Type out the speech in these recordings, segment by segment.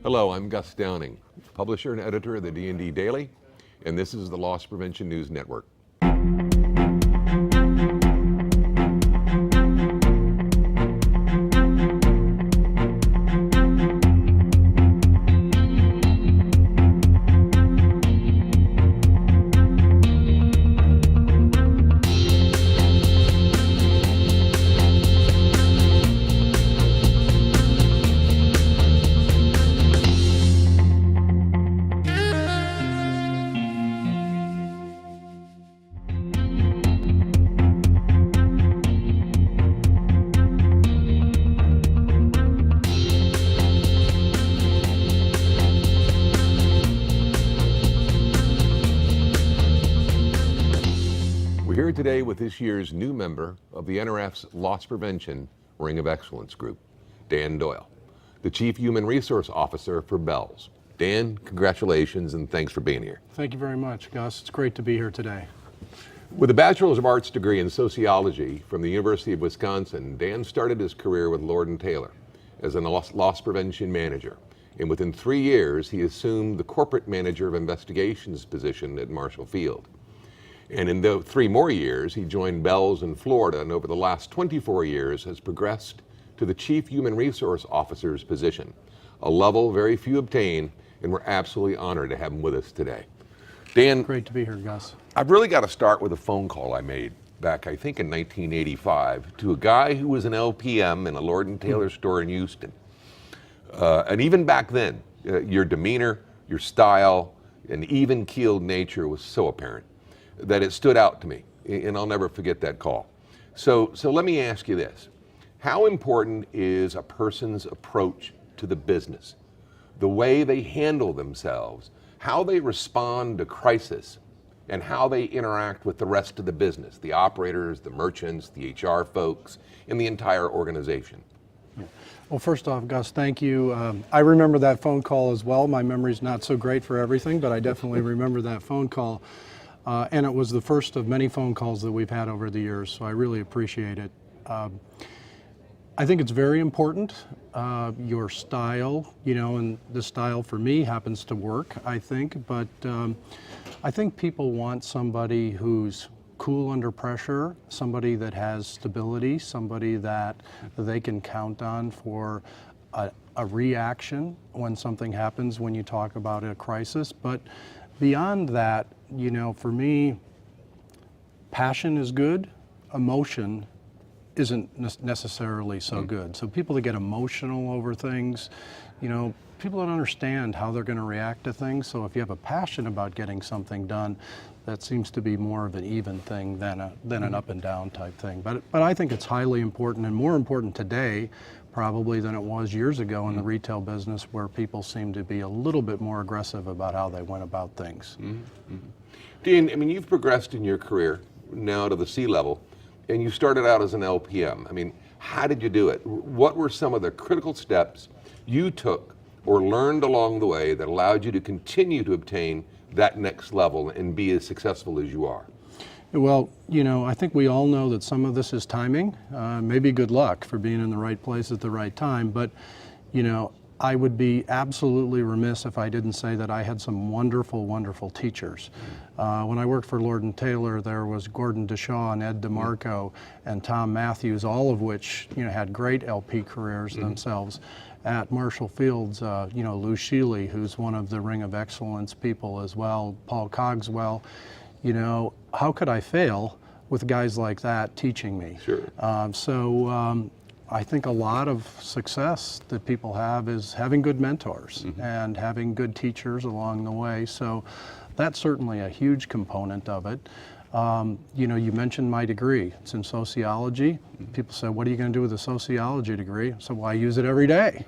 Hello, I'm Gus Downing, publisher and editor of the D&D Daily, and this is the Loss Prevention News Network. We're here today with this year's new member of the NRF's Loss Prevention Ring of Excellence group, Dan Doyle, the Chief Human Resource Officer for Beall's. Dan, congratulations and thanks for being here. Thank you very much, Gus. It's great to be here today. With a Bachelor's of Arts degree in Sociology from the University of Wisconsin, Dan started his career with Lord & Taylor as a loss prevention manager. And within 3 years, he assumed the Corporate Manager of Investigations position at Marshall Field. And in the 3 more years, he joined Beall's in Florida, and over the last 24 years has progressed to the Chief Human Resource Officer's position, a level very few obtain, and we're absolutely honored to have him with us today. Dan, Great to be here, Gus. I've really got to start with a phone call I made back, I think, in 1985 to a guy who was an LPM in a Lord & Taylor store in Houston. And even back then, your demeanor, your style, and even-keeled nature was so apparent that it stood out to me, and I'll never forget that call. So let me ask you this. How important is a person's approach to the business, the way they handle themselves, how they respond to crisis, and how they interact with the rest of the business, the operators, the merchants, the HR folks, and the entire organization? Well, first off, Gus, thank you. I remember that phone call as well. My memory's not so great for everything, but I definitely remember that phone call. And it was the first of many phone calls that we've had over the years, so I really appreciate it. I think it's very important, your style, and the style for me happens to work, I think, but I think people want somebody who's cool under pressure, somebody that has stability, somebody that they can count on for a reaction when something happens, when you talk about a crisis. But beyond that, for me, passion is good, emotion isn't necessarily so good. So people that get emotional over things, people don't understand how they're going to react to things. So if you have a passion about getting something done, that seems to be more of an even thing than an up and down type thing. But I think it's highly important, and more important today probably than it was years ago in the retail business, where people seem to be a little bit more aggressive about how they went about things. Dan, you've progressed in your career now to the C level, and you started out as an LPM. How did you do it? What were some of the critical steps you took or learned along the way that allowed you to continue to obtain that next level and be as successful as you are? Well, I think we all know that some of this is timing, maybe good luck for being in the right place at the right time, but I would be absolutely remiss if I didn't say that I had some wonderful, wonderful teachers. When I worked for Lord & Taylor, there was Gordon Deshaw and Ed DeMarco and Tom Matthews, all of which had great LP careers themselves. At Marshall Fields, Lou Sheely, who's one of the Ring of Excellence people as well, Paul Cogswell. How could I fail with guys like that teaching me? Sure. I think a lot of success that people have is having good mentors and having good teachers along the way. So that's certainly a huge component of it. You mentioned my degree. It's in sociology. People say, what are you going to do with a sociology degree? So, well, I use it every day,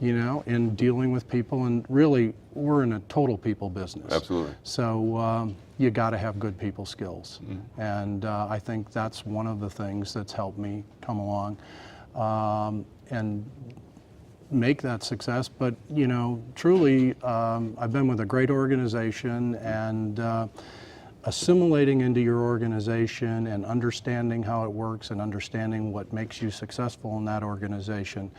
in dealing with people. And really, we're in a total people business. Absolutely. So you got to have good people skills. And I think that's one of the things that's helped me come along and make that success. But, truly, I've been with a great organization, and assimilating into your organization and understanding how it works and understanding what makes you successful in that organization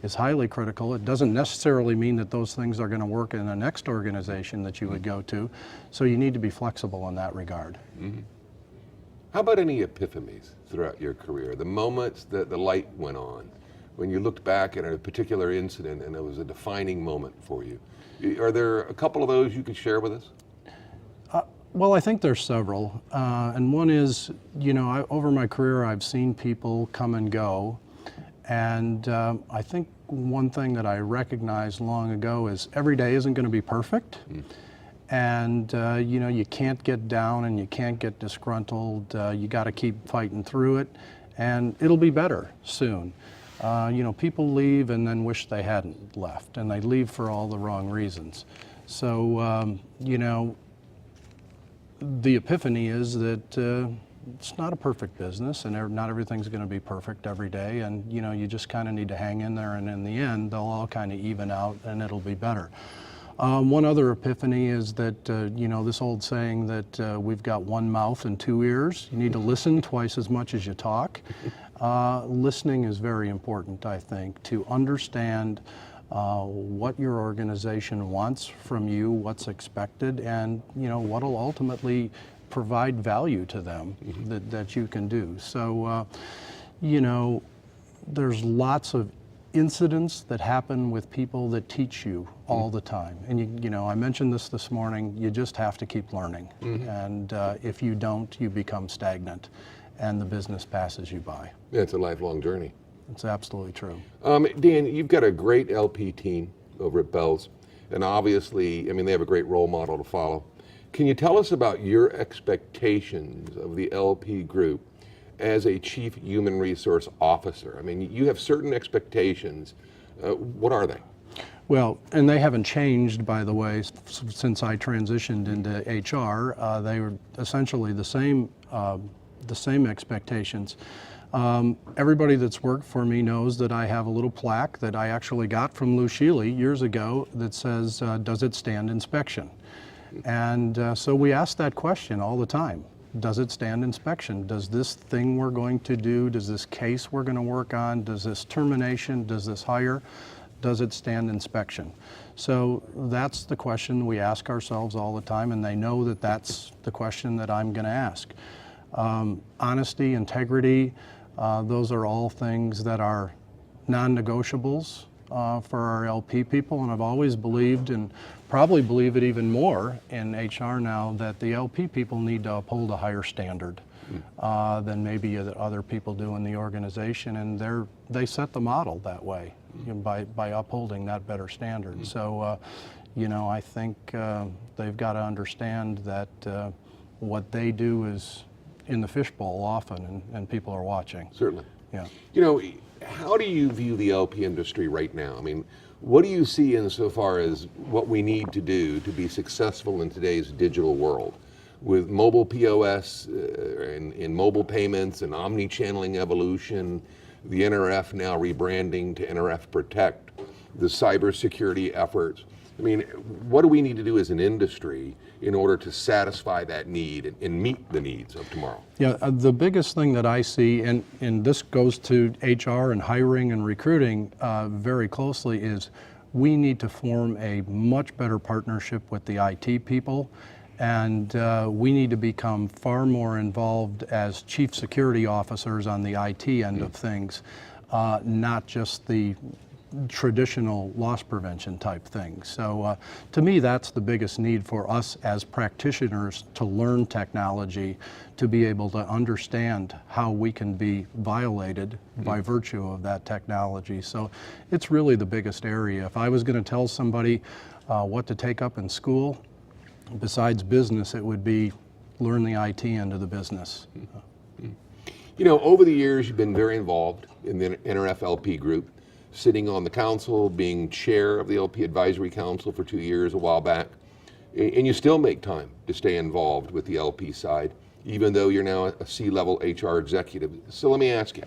is highly critical. It doesn't necessarily mean that those things are going to work in the next organization that you would go to. So you need to be flexible in that regard. Mm-hmm. How about any epiphanies throughout your career? The moments that the light went on, when you looked back at a particular incident and it was a defining moment for you. Are there a couple of those you could share with us? Well, I think there's several. And one is, over my career, I've seen people come and go. And I think one thing that I recognized long ago is every day isn't going to be perfect. And, you can't get down and you can't get disgruntled. You got to keep fighting through it. And it'll be better soon. People leave and then wish they hadn't left. And they leave for all the wrong reasons. So, the epiphany is that it's not a perfect business, and not everything's going to be perfect every day, and you just kind of need to hang in there, and in the end they'll all kind of even out and it'll be better. One other epiphany is that this old saying that we've got one mouth and two ears. You need to listen twice as much as you talk. Listening is very important, I think, to understand what your organization wants from you, what's expected, and what'll ultimately provide value to them that you can do. So, there's lots of incidents that happen with people that teach you all the time. And I mentioned this morning, you just have to keep learning. And if you don't, you become stagnant and the business passes you by. Yeah, it's a lifelong journey. It's absolutely true. Dan, you've got a great LP team over at Beall's, and obviously, they have a great role model to follow. Can you tell us about your expectations of the LP group as a Chief Human Resource Officer? You have certain expectations. What are they? Well, and they haven't changed, by the way, since I transitioned into HR. They were essentially the same expectations. Everybody that's worked for me knows that I have a little plaque that I actually got from Lou Sheely years ago that says, does it stand inspection? And so we ask that question all the time. Does it stand inspection? Does this thing we're going to do, does this case we're going to work on, does this termination, does this hire, does it stand inspection? So that's the question we ask ourselves all the time, and they know that that's the question that I'm going to ask. Honesty, integrity, those are all things that are non-negotiables for our LP people, and I've always believed, and probably believe it even more in HR now, that the LP people need to uphold a higher standard than maybe other people do in the organization, and they set the model that way by upholding that better standard. So, I think they've got to understand that what they do is in the fishbowl often, and people are watching. Certainly. Yeah. How do you view the LP industry right now? What do you see insofar as what we need to do to be successful in today's digital world? With mobile POS and mobile payments and omni-channeling evolution, the NRF now rebranding to NRF Protect, the cybersecurity efforts. What do we need to do as an industry in order to satisfy that need and meet the needs of tomorrow? Yeah, the biggest thing that I see, and this goes to HR and hiring and recruiting very closely, is we need to form a much better partnership with the IT people, and we need to become far more involved as chief security officers on the IT end of things, not just the traditional loss prevention type things. So to me, that's the biggest need for us as practitioners, to learn technology, to be able to understand how we can be violated by virtue of that technology. So it's really the biggest area. If I was going to tell somebody what to take up in school, besides business, it would be learn the IT end of the business. Over the years, you've been very involved in the NRF LP group, sitting on the council, being chair of the LP Advisory Council for 2 years a while back, and you still make time to stay involved with the LP side, even though you're now a C-level HR executive. So let me ask you,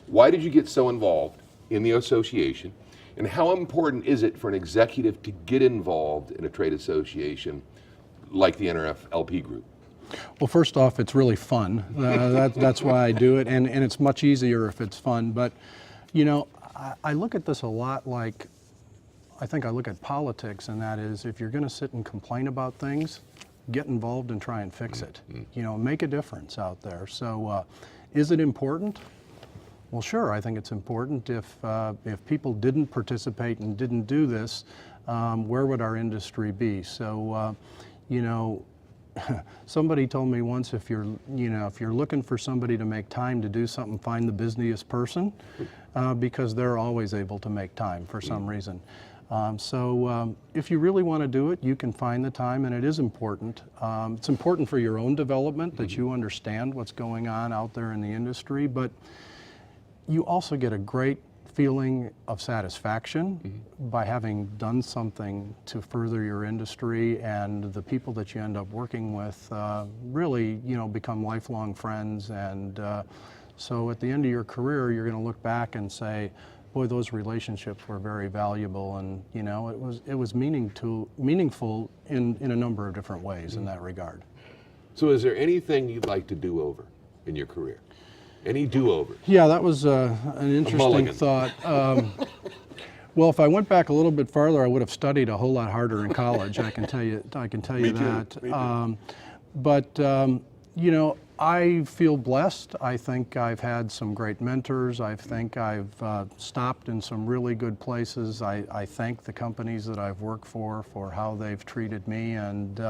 why did you get so involved in the association, and how important is it for an executive to get involved in a trade association like the NRF LP group? Well, first off, it's really fun. That's why I do it, and it's much easier if it's fun. But, I look at this a lot like, I think I look at politics, and that is, if you're going to sit and complain about things, get involved and try and fix it. You know, make a difference out there. So is it important? Well, sure, I think it's important. If people didn't participate and didn't do this, where would our industry be? So, you know, somebody told me once, if you're looking for somebody to make time to do something, find the busiest person, because they're always able to make time for some reason. So if you really want to do it, you can find the time, and it is important. It's important for your own development that you understand what's going on out there in the industry, but you also get a great feeling of satisfaction by having done something to further your industry, and the people that you end up working with really, you know, become lifelong friends. And so at the end of your career, you're going to look back and say, boy, those relationships were very valuable, and you know, it was meaningful in a number of different ways in that regard. So is there anything you'd like to do over in your career? Any do-over? Yeah, that was an interesting thought. Well, if I went back a little bit farther, I would have studied a whole lot harder in college. I can tell you that. But you know, I feel blessed. I think I've had some great mentors. I think I've stopped in some really good places. I thank the companies that I've worked for how they've treated me. And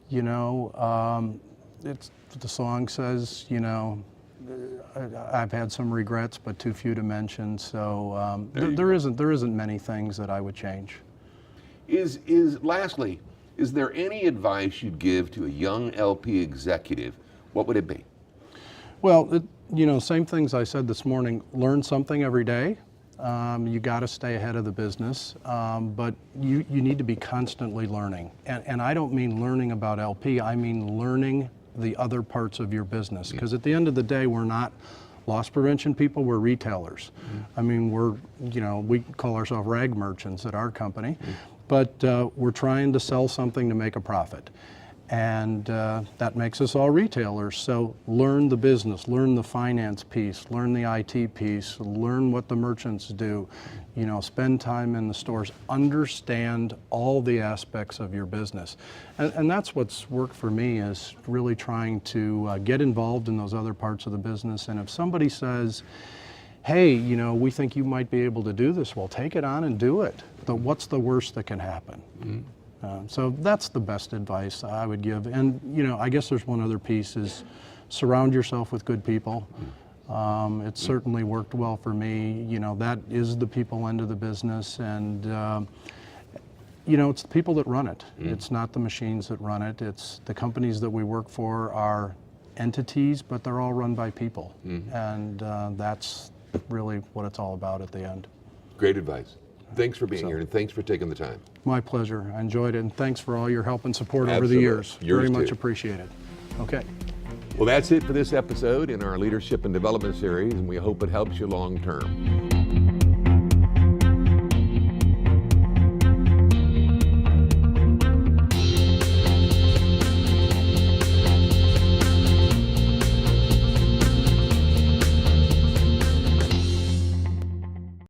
you know, it's the song says, you know, I've had some regrets, but too few to mention. So there isn't many things that I would change. Lastly, is there any advice you'd give to a young LP executive? What would it be? Well, you know, same things I said this morning. Learn something every day. You got to stay ahead of the business, but you need to be constantly learning. And I don't mean learning about LP. I mean learning the other parts of your business, because at the end of the day, we're not loss prevention people, we're retailers. I mean, we call ourselves rag merchants at our company, but we're trying to sell something to make a profit. And that makes us all retailers. So learn the business, learn the finance piece, learn the IT piece, learn what the merchants do, you know, spend time in the stores, understand all the aspects of your business. And that's what's worked for me, is really trying to get involved in those other parts of the business. And if somebody says, hey, you know, we think you might be able to do this, well, take it on and do it. But what's the worst that can happen? So that's the best advice I would give. And, you know, I guess there's one other piece, is surround yourself with good people. It's certainly worked well for me. You know, that is the people end of the business. And, you know, it's the people that run it. It's not the machines that run it. It's the companies that we work for are entities, but they're all run by people. And that's really what it's all about at the end. Great advice. Thanks for being here, and thanks for taking the time. My pleasure. I enjoyed it, and thanks for all your help and support over the years. Very much appreciated. Okay. Well, that's it for this episode in our Leadership and Development series, and we hope it helps you long term.